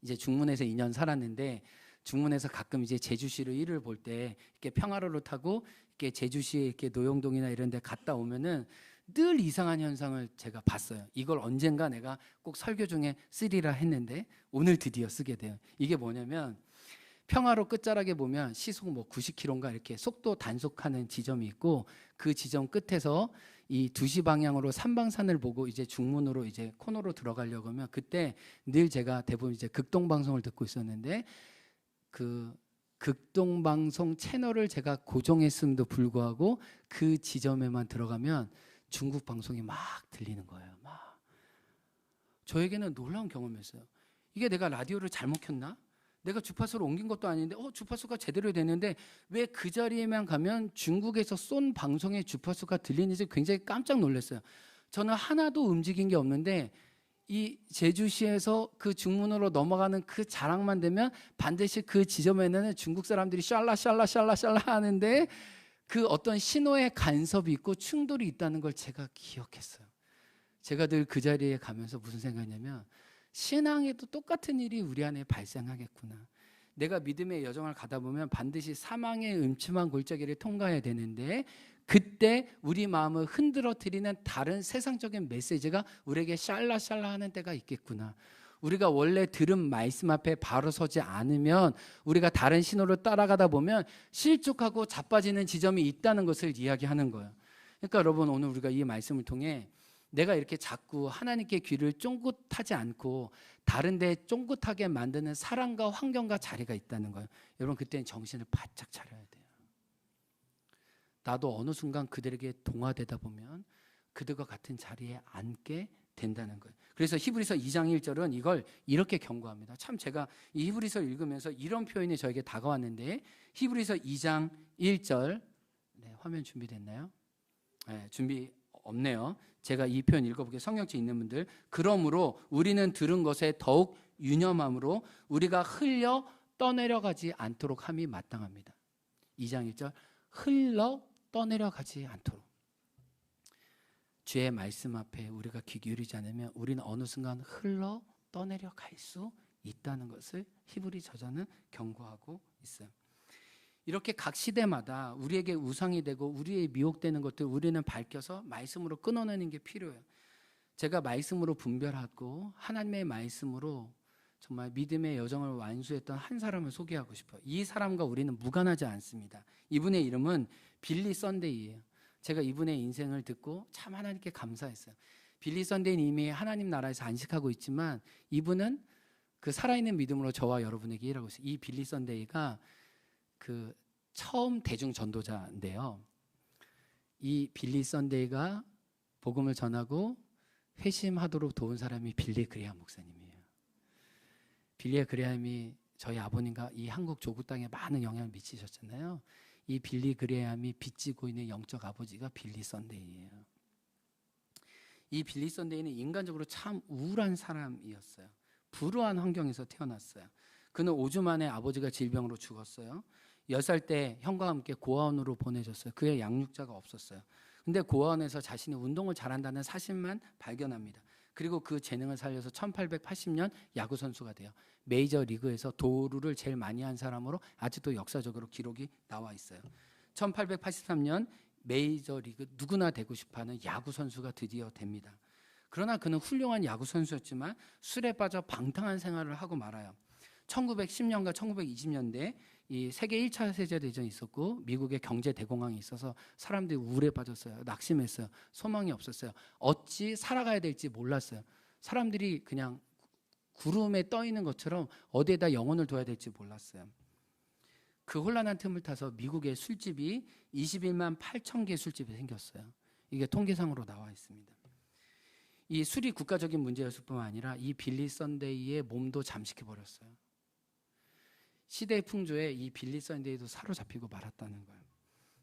이제 중문에서 2년 살았는데 중문에서 가끔 이제 제주시로 일을 볼 때 이렇게 평화로를 타고 이렇게 제주시에 이렇게 노영동이나 이런 데 갔다 오면은 늘 이상한 현상을 제가 봤어요. 이걸 언젠가 내가 꼭 설교 중에 쓰리라 했는데 오늘 드디어 쓰게 돼요. 이게 뭐냐면 평화로 끝자락에 보면 시속 뭐 90km인가 이렇게 속도 단속하는 지점이 있고 그 지점 끝에서 이 2시 방향으로 삼방산을 보고 이제 중문으로 이제 코너로 들어가려고 하면 그때 늘 제가 대부분 이제 극동방송을 듣고 있었는데 그 극동방송 채널을 제가 고정했음에도 불구하고 그 지점에만 들어가면 중국 방송이 막 들리는 거예요. 막. 저에게는 놀라운 경험이었어요. 이게 내가 라디오를 잘못 켰나? 내가 주파수를 옮긴 것도 아닌데 주파수가 제대로 되는데 왜 그 자리에만 가면 중국에서 쏜 방송의 주파수가 들리는지 굉장히 깜짝 놀랐어요. 저는 하나도 움직인 게 없는데 이 제주시에서 그 중문으로 넘어가는 그 자락만 되면 반드시 그 지점에는 중국 사람들이 샬라 하는데 그 어떤 신호의 간섭이 있고 충돌이 있다는 걸 제가 기억했어요. 제가 늘 그 자리에 가면서 무슨 생각이냐면 신앙에도 똑같은 일이 우리 안에 발생하겠구나. 내가 믿음의 여정을 가다 보면 반드시 사망의 음침한 골짜기를 통과해야 되는데, 그때 우리 마음을 흔들어뜨리는 다른 세상적인 메시지가 우리에게 샬라샬라 하는 때가 있겠구나. 우리가 원래 들은 말씀 앞에 바로 서지 않으면 우리가 다른 신호를 따라가다 보면 실족하고 자빠지는 지점이 있다는 것을 이야기하는 거예요. 그러니까 여러분, 오늘 우리가 이 말씀을 통해 내가 이렇게 자꾸 하나님께 귀를 쫑긋하지 않고 다른 데 쫑긋하게 만드는 사람과 환경과 자리가 있다는 거예요. 여러분, 그때는 정신을 바짝 차려야 돼요. 나도 어느 순간 그들에게 동화되다 보면 그들과 같은 자리에 앉게 된다는 거예요. 그래서 히브리서 2장 1절은 이걸 이렇게 경고합니다. 참, 제가 이 히브리서를 읽으면서 이런 표현이 저에게 다가왔는데, 히브리서 2장 1절, 네, 화면 준비됐나요? 네, 준비 없네요. 제가 이 표현 읽어볼게요. 성경책 있는 분들. 그러므로 우리는 들은 것에 더욱 유념함으로 우리가 흘려 떠내려가지 않도록 함이 마땅합니다. 2장 1절, 흘러 떠내려가지 않도록. 주의 말씀 앞에 우리가 귀 기울이지 않으면 우리는 어느 순간 흘러 떠내려갈 수 있다는 것을 히브리 저자는 경고하고 있어요. 이렇게 각 시대마다 우리에게 우상이 되고 우리의 미혹되는 것들 우리는 밝혀서 말씀으로 끊어내는 게 필요해요. 제가 말씀으로 분별하고 하나님의 말씀으로 정말 믿음의 여정을 완수했던 한 사람을 소개하고 싶어요. 이 사람과 우리는 무관하지 않습니다. 이분의 이름은 빌리 썬데이예요. 제가 이분의 인생을 듣고 참 하나님께 감사했어요. 빌리 썬데이는 이미 하나님 나라에서 안식하고 있지만 이분은 그 살아있는 믿음으로 저와 여러분에게 일하고 있어요. 이 빌리 썬데이가 그 처음 대중 전도자인데요. 이 빌리 썬데이가 복음을 전하고 회심하도록 도운 사람이 빌리 그레이엄 목사님이에요. 빌리 그레이엄이 저희 아버님과 이 한국 조국 땅에 많은 영향을 미치셨잖아요. 이 빌리 그레이엄이 빚지고 있는 영적 아버지가 빌리 썬데이예요. 이 빌리 썬데이는 인간적으로 참 우울한 사람이었어요. 불우한 환경에서 태어났어요. 그는 5주 만에 아버지가 질병으로 죽었어요. 10살 때 형과 함께 고아원으로 보내졌어요. 그의 양육자가 없었어요. 근데 고아원에서 자신이 운동을 잘한다는 사실만 발견합니다. 그리고 그 재능을 살려서 1880년 야구 선수가 돼요. 메이저 리그에서 도루를 제일 많이 한 사람으로 아직도 역사적으로 기록이 나와 있어요. 1883년 메이저 리그 누구나 되고 싶어하는 야구 선수가 드디어 됩니다. 그러나 그는 훌륭한 야구 선수였지만 술에 빠져 방탕한 생활을 하고 말아요. 1910년과 1920년대 이 세계 1차 세계대전이 있었고 미국의 경제 대공황이 있어서 사람들이 우울에 빠졌어요. 낙심했어요. 소망이 없었어요. 어찌 살아가야 될지 몰랐어요. 사람들이 그냥 구름에 떠 있는 것처럼 어디에다 영혼을 둬야 될지 몰랐어요. 그 혼란한 틈을 타서 미국의 술집이 21만 8천 개 술집이 생겼어요. 이게 통계상으로 나와 있습니다. 이 술이 국가적인 문제였을 뿐만 아니라 이 빌리 썬데이의 몸도 잠식해버렸어요. 시대의 풍조에 이 빌리 썬데이도 사로잡히고 말았다는 거예요.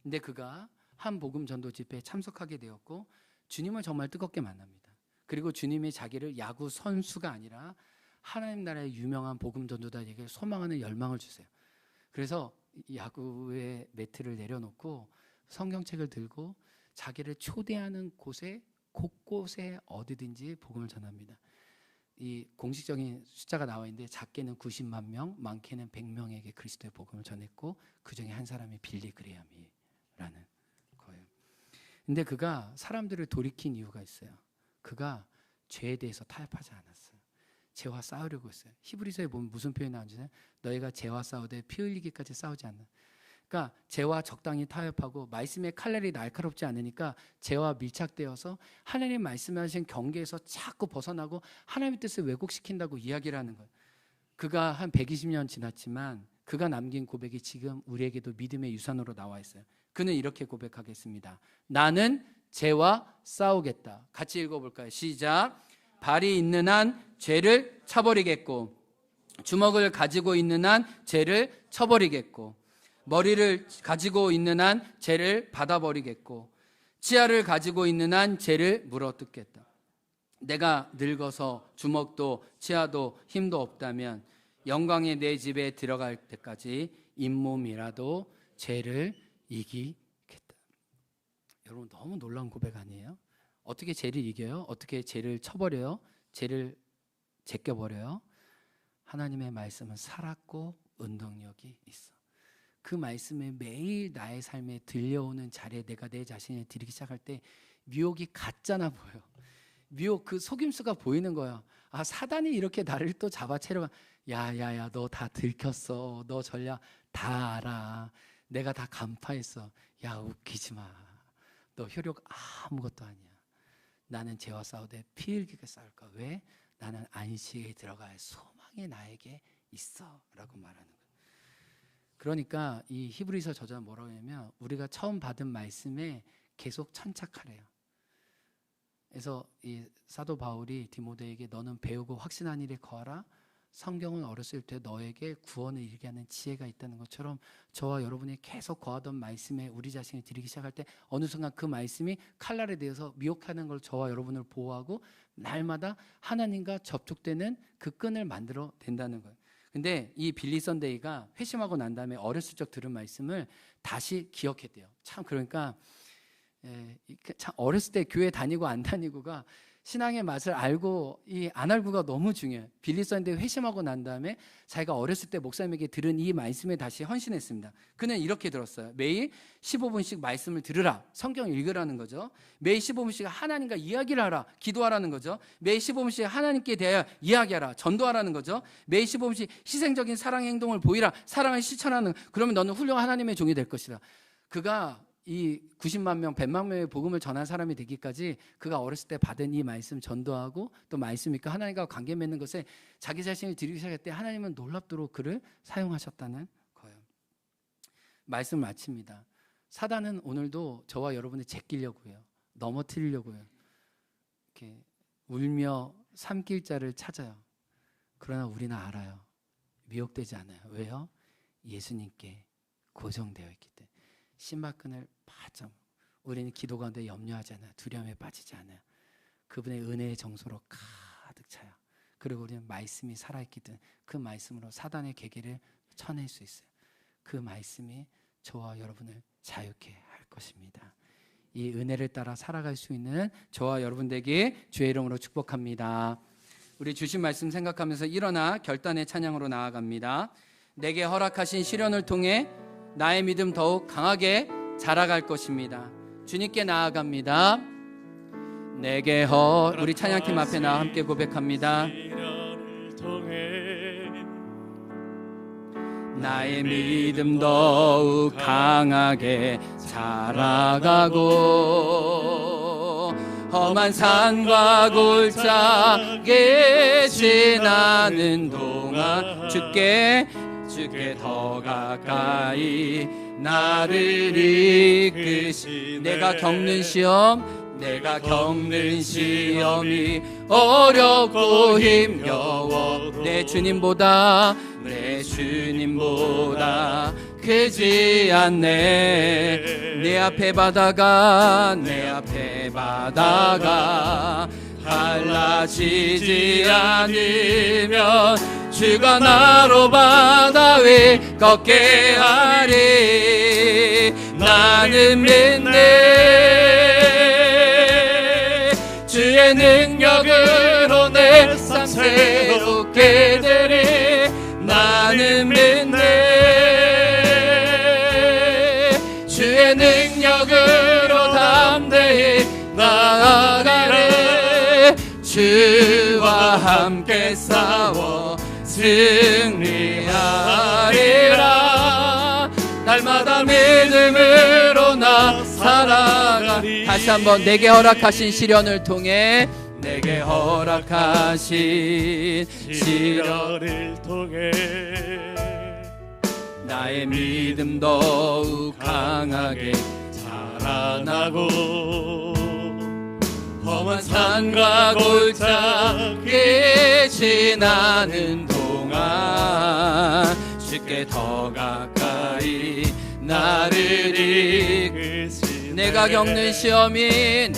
근데 그가 한 복음 전도 집회에 참석하게 되었고 주님을 정말 뜨겁게 만납니다. 그리고 주님이 자기를 야구 선수가 아니라 하나님 나라의 유명한 복음 전도자에게 소망하는 열망을 주세요. 그래서 야구의 매트를 내려놓고 성경책을 들고 자기를 초대하는 곳에 곳곳에 어디든지 복음을 전합니다. 이 공식적인 숫자가 나와 있는데 작게는 90만 명, 많게는 100명에게 그리스도의 복음을 전했고 그 중에 한 사람이 빌리 그레이엄이라는 거예요. 근데 그가 사람들을 돌이킨 이유가 있어요. 그가 죄에 대해서 타협하지 않았어요. 죄와 싸우려고 했어요. 히브리서에 보면 무슨 표현이 나오는지 아세요? 너희가 죄와 싸우되 피 흘리기까지 싸우지 않는. 그러니까 죄와 적당히 타협하고 말씀의 칼날이 날카롭지 않으니까 죄와 밀착되어서 하나님 말씀하신 경계에서 자꾸 벗어나고 하나님의 뜻을 왜곡시킨다고 이야기를 하는 거예요. 그가 한 120년 지났지만 그가 남긴 고백이 지금 우리에게도 믿음의 유산으로 나와 있어요. 그는 이렇게 고백하겠습니다. 나는 죄와 싸우겠다. 같이 읽어볼까요? 시작. 발이 있는 한 죄를 쳐버리겠고 주먹을 가지고 있는 한 죄를 쳐버리겠고 머리를 가지고 있는 한 죄를 받아버리겠고 치아를 가지고 있는 한 죄를 물어뜯겠다. 내가 늙어서 주먹도 치아도 힘도 없다면 영광의 내 집에 들어갈 때까지 잇몸이라도 죄를 이기겠다. 여러분 너무 놀라운 고백 아니에요? 어떻게 죄를 이겨요? 어떻게 죄를 쳐버려요? 죄를 제껴버려요? 하나님의 말씀은 살았고 운동력이 있어. 그 말씀에 매일 나의 삶에 들려오는 자리에 내가 내 자신을 드리기 시작할 때 미혹이 같잖아 보여. 미혹 그 속임수가 보이는 거야. 아, 사단이 이렇게 나를 또 잡아채려가. 야야야, 너 다 들켰어. 너 전략 다 알아. 내가 다 간파했어. 야, 웃기지 마. 너 효력 아무것도 아니야. 나는 죄와 싸우되 피 흘리게 싸울까. 왜? 나는 안식에 들어갈 소망이 나에게 있어 라고 말하는 거예요. 그러니까 이 히브리서 저자는 뭐라고 하냐면 우리가 처음 받은 말씀에 계속 천착하래요. 그래서 이 사도 바울이 디모데에게 너는 배우고 확신한 일에 거하라. 성경은 어렸을 때 너에게 구원을 이르게 하는 지혜가 있다는 것처럼 저와 여러분이 계속 거하던 말씀에 우리 자신을 드리기 시작할 때 어느 순간 그 말씀이 칼날에 대해서 미혹하는 걸 저와 여러분을 보호하고 날마다 하나님과 접촉되는 그 끈을 만들어 낸다는 거예요. 근데 이 빌리 선데이가 회심하고 난 다음에 어렸을 적 들은 말씀을 다시 기억했대요. 참 그러니까 참 어렸을 때 교회 다니고 안 다니고가 신앙의 맛을 알고 안 알고가 너무 중요해요. 빌리 선데이 회심하고 난 다음에 자기가 어렸을 때 목사님에게 들은 이 말씀에 다시 헌신했습니다. 그는 이렇게 들었어요. 매일 15분씩 말씀을 들으라. 성경 읽으라는 거죠. 매일 15분씩 하나님과 이야기를 하라. 기도하라는 거죠. 매일 15분씩 하나님께 대하여 이야기하라. 전도하라는 거죠. 매일 15분씩 희생적인 사랑의 행동을 보이라. 사랑을 실천하는. 그러면 너는 훌륭한 하나님의 종이 될 것이다. 그가 이 90만 명, 100만 명의 복음을 전한 사람이 되기까지 그가 어렸을 때 받은 이 말씀 전도하고 또 말씀 믿고 하나님과 관계 맺는 것에 자기 자신을 드리기 시작할 때 하나님은 놀랍도록 그를 사용하셨다는 거예요. 말씀 마칩니다. 사단은 오늘도 저와 여러분을 제끼려고 해요. 넘어뜨리려고 해요. 이렇게 울며 삼킬 자를 찾아요. 그러나 우리는 알아요. 미혹되지 않아요. 왜요? 예수님께 고정되어 있기 때문에. 신발끈을 바짝. 우리는 기도 가운데 염려하지 않아요. 두려움에 빠지지 않아요. 그분의 은혜의 정소로 가득 차요. 그리고 우리는 말씀이 살아있기 때문에 그 말씀으로 사단의 계계를 쳐낼 수 있어요. 그 말씀이 저와 여러분을 자유케 할 것입니다. 이 은혜를 따라 살아갈 수 있는 저와 여러분들에게 주의 이름으로 축복합니다. 우리 주신 말씀 생각하면서 일어나 결단의 찬양으로 나아갑니다. 내게 허락하신 시련을 통해 나의 믿음 더욱 강하게 자라갈 것입니다. 주님께 나아갑니다. 내게 우리 찬양팀 앞에 나와 함께 고백합니다. 나의 믿음 더욱 강하게 자라가고 험한 산과 골짜기에 지나는 동안 주께 더 가까이 나를 이끄시. 내가 겪는 시험이 어렵고 힘겨워 내 주님보다 크지 않네. 내 앞에 바다가 갈라지지 않으면 주가 나로 바다 위 걷게 하리. 나는 믿네. 주의 능력으로 내 삶 새롭게 되리. 나는 믿네. 주의 능력으로 담대히 나아가리. 주와 함께 싸워 승리하리라. 날마다 믿음으로 나 살아가리. 다시 한번 내게 허락하신 시련을 통해 시련을 통해 나의 믿음 더욱 강하게 자라나고 험한 산과 골짜기 지나는 동안 주께 더 가까이 나를 이끄시. 내가 겪는 시험이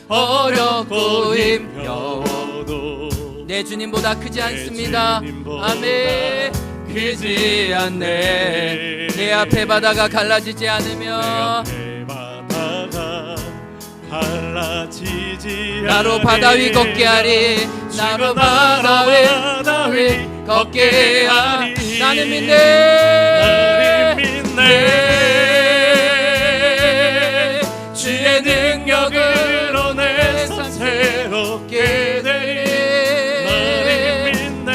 어렵고 힘겨워도 내 주님보다 크지 않습니다. 아멘. 크지 않네. 내 앞에 바다가 갈라지지 않으며 나로 바다 위 걷게 하리. 나로 바다 위 걷게 하리. 나는 믿네. 주의 능력으로 내 삶 새롭게 되리. 나는 믿네.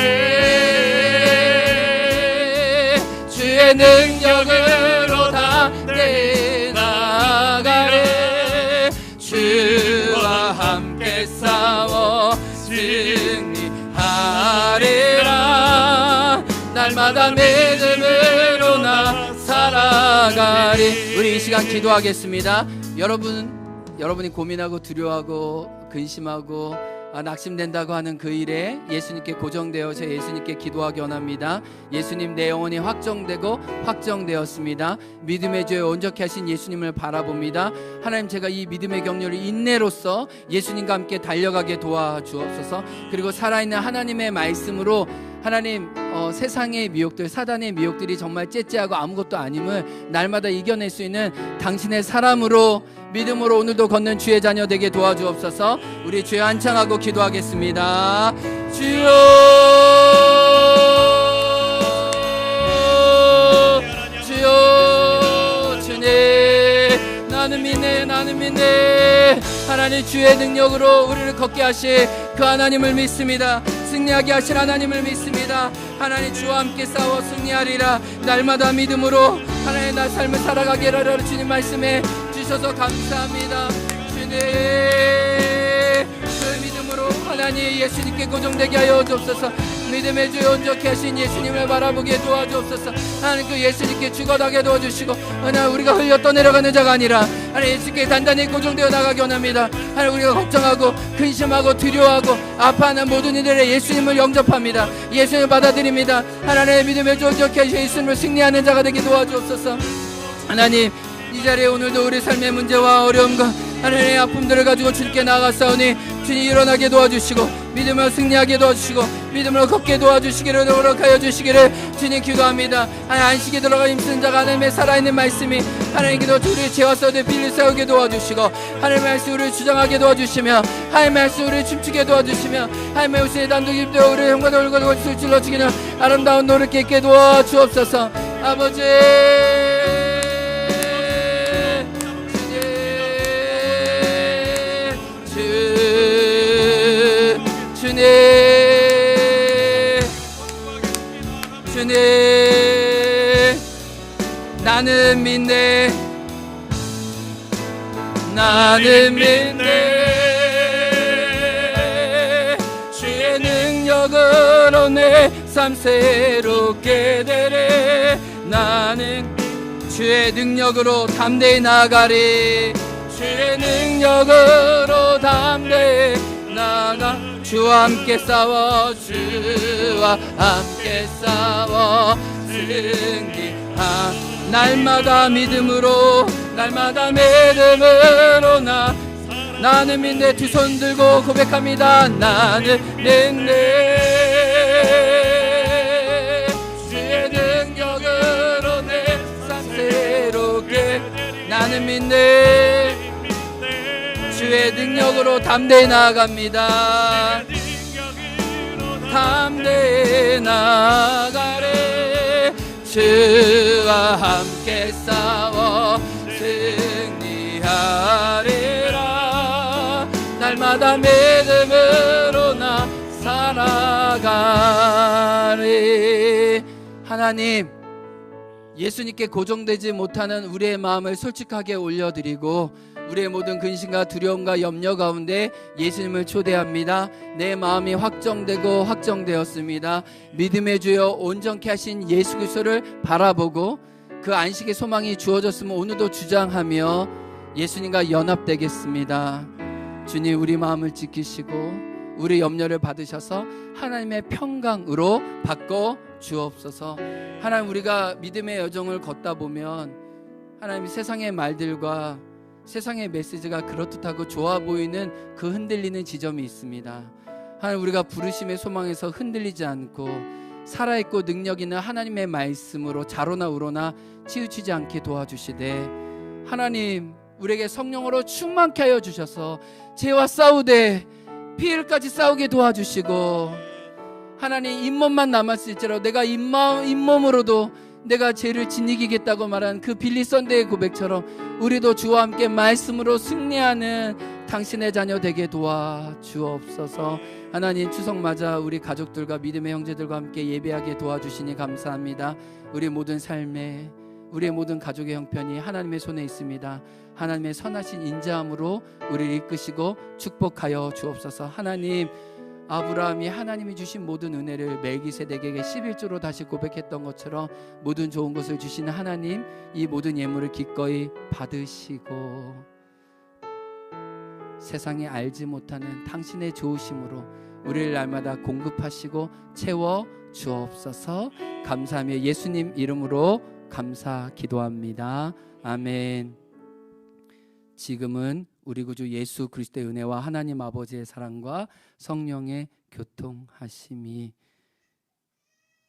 주의 능력으로 담대 나가리. 주와 함께 싸워 승리하리라. 날마다 믿음으로 나 살아가리. 우리 이 시간 기도하겠습니다. 여러분이 고민하고 두려워하고 근심하고 낙심된다고 하는 그 일에 예수님께 고정되어서 예수님께 기도하기 원합니다. 예수님, 내 영혼이 확정되고 확정되었습니다. 믿음의 주에 온전케 하신 예수님을 바라봅니다. 하나님, 제가 이 믿음의 격려를 인내로써 예수님과 함께 달려가게 도와주옵소서. 그리고 살아있는 하나님의 말씀으로 하나님, 세상의 미혹들, 사단의 미혹들이 정말 째째하고 아무것도 아님을 날마다 이겨낼 수 있는 당신의 사람으로 믿음으로 오늘도 걷는 주의 자녀 되게 도와주옵소서. 우리 주여 한창하고 기도하겠습니다. 주여, 주여, 주님, 나는 믿네, 나는 믿네. 하나님, 주의 능력으로 우리를 걷게 하실 그 하나님을 믿습니다. 승리하게 하실 하나님을 믿습니다. 하나님, 주와 함께 싸워 승리하리라. 날마다 믿음으로 하나님 나 삶을 살아가게 하라. 주님 말씀에 주셔서 감사합니다. 주님, 그 믿음으로 하나님 예수님께 고정되게 하여 주옵소서. 믿음의 주에 온전케 하신 예수님을 바라보게 도와주옵소서. 하나님, 그 예수님께 죽어나게 도와주시고 하나님, 우리가 흘려 떠내려가는 자가 아니라 하나님 예수님께 단단히 고정되어 나가기 원합니다. 하나님, 우리가 걱정하고 근심하고 두려워하고 아파하는 모든 이들의 예수님을 영접합니다. 예수님을 받아들입니다. 하나님의 믿음의 주 온전케 하신 예수님을 승리하는 자가 되게 도와주옵소서. 하나님, 이 자리에 오늘도 우리 삶의 문제와 어려움과 하나님의 아픔들을 가지고 주님께 나아갔사오니 주님 일어나게 도와주시고 믿음으로 승리하게 도와주시고 믿음으로 걷게 도와주시기를 노력하여 주시기를 주님 기도합니다. 하나님, 안식에 들어가 힘쓰는 자가 하나님의 살아있는 말씀이 하나님 기도 우리 죄와 싸우되 빌리 세우게 도와주시고 하나님의 말씀 우리를 주장하게 도와주시며 하나님의 말씀 우리를 춤추게 도와주시며 하나님의 옷에 단독이 입되어 우리의 형과 얼굴과 골수를 찔러주기는 아름다운 노릇게 있게 도와주옵소서. 아버지, 주님, 나는 믿네, 나는 믿네. 주의 능력으로 내 삶 새롭게 되래. 나는 주의 능력으로 담대히 나가리. 주의 능력으로 담대히 나가. 주와 함께 싸워, 주와 함께 싸워 승리하. 날마다 믿음으로, 날마다 믿음으로 나는 믿네. 두 손 들고 고백합니다. 나는 믿네. 주의 능력으로 내 삶 새롭게. 나는 믿네. 주의 능력으로 담대히 나아갑니다. 담대히 나아가래. 주와 함께 싸워 승리하리라. 날마다 믿음으로 나 살아가리. 하나님, 예수님께 고정되지 못하는 우리의 마음을 솔직하게 올려드리고 우리의 모든 근심과 두려움과 염려 가운데 예수님을 초대합니다. 내 마음이 확정되고 확정되었습니다. 믿음의 주여 온전케 하신 예수 그리스도를 바라보고 그 안식의 소망이 주어졌으면 오늘도 주장하며 예수님과 연합되겠습니다. 주님, 우리 마음을 지키시고 우리 염려를 받으셔서 하나님의 평강으로 바꿔 주옵소서. 하나님, 우리가 믿음의 여정을 걷다 보면 하나님 세상의 말들과 세상의 메시지가 그렇듯하고 좋아 보이는 그 흔들리는 지점이 있습니다. 하나님, 우리가 부르심의 소망에서 흔들리지 않고 살아있고 능력 있는 하나님의 말씀으로 자로나 우로나 치우치지 않게 도와주시되 하나님, 우리에게 성령으로 충만케 하여 주셔서 죄와 싸우되 피 흘까지 싸우게 도와주시고 하나님 잇몸만 남았을지라도 내가 잇몸으로도 내가 죄를 짓이기겠다고 말한 그 빌리 선대의 고백처럼 우리도 주와 함께 말씀으로 승리하는 당신의 자녀 되게 도와주옵소서. 하나님 추석 맞아 우리 가족들과 믿음의 형제들과 함께 예배하게 도와주시니 감사합니다. 우리 모든 삶에 우리의 모든 가족의 형편이 하나님의 손에 있습니다. 하나님의 선하신 인자함으로 우리를 이끄시고 축복하여 주옵소서. 하나님 아브라함이 하나님이 주신 모든 은혜를 멜기세덱에게 11조로 다시 고백했던 것처럼 모든 좋은 것을 주시는 하나님, 이 모든 예물을 기꺼이 받으시고 세상에 알지 못하는 당신의 좋으심으로 우리를 날마다 공급하시고 채워 주옵소서. 감사하며 예수님 이름으로 감사 기도합니다. 아멘. 지금은 우리 구주 예수 그리스도의 은혜와 하나님 아버지의 사랑과 성령의 교통하심이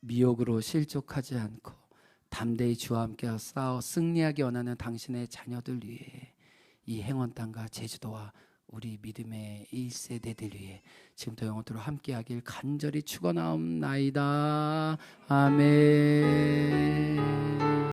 미혹으로 실족하지 않고 담대히 주와 함께 싸워 승리하기 원하는 당신의 자녀들 위해 이 행원 땅과 제주도와 우리 믿음의 1세대들 위해 지금부터 영원토록 함께하길 간절히 축원하옵나이다. 아멘.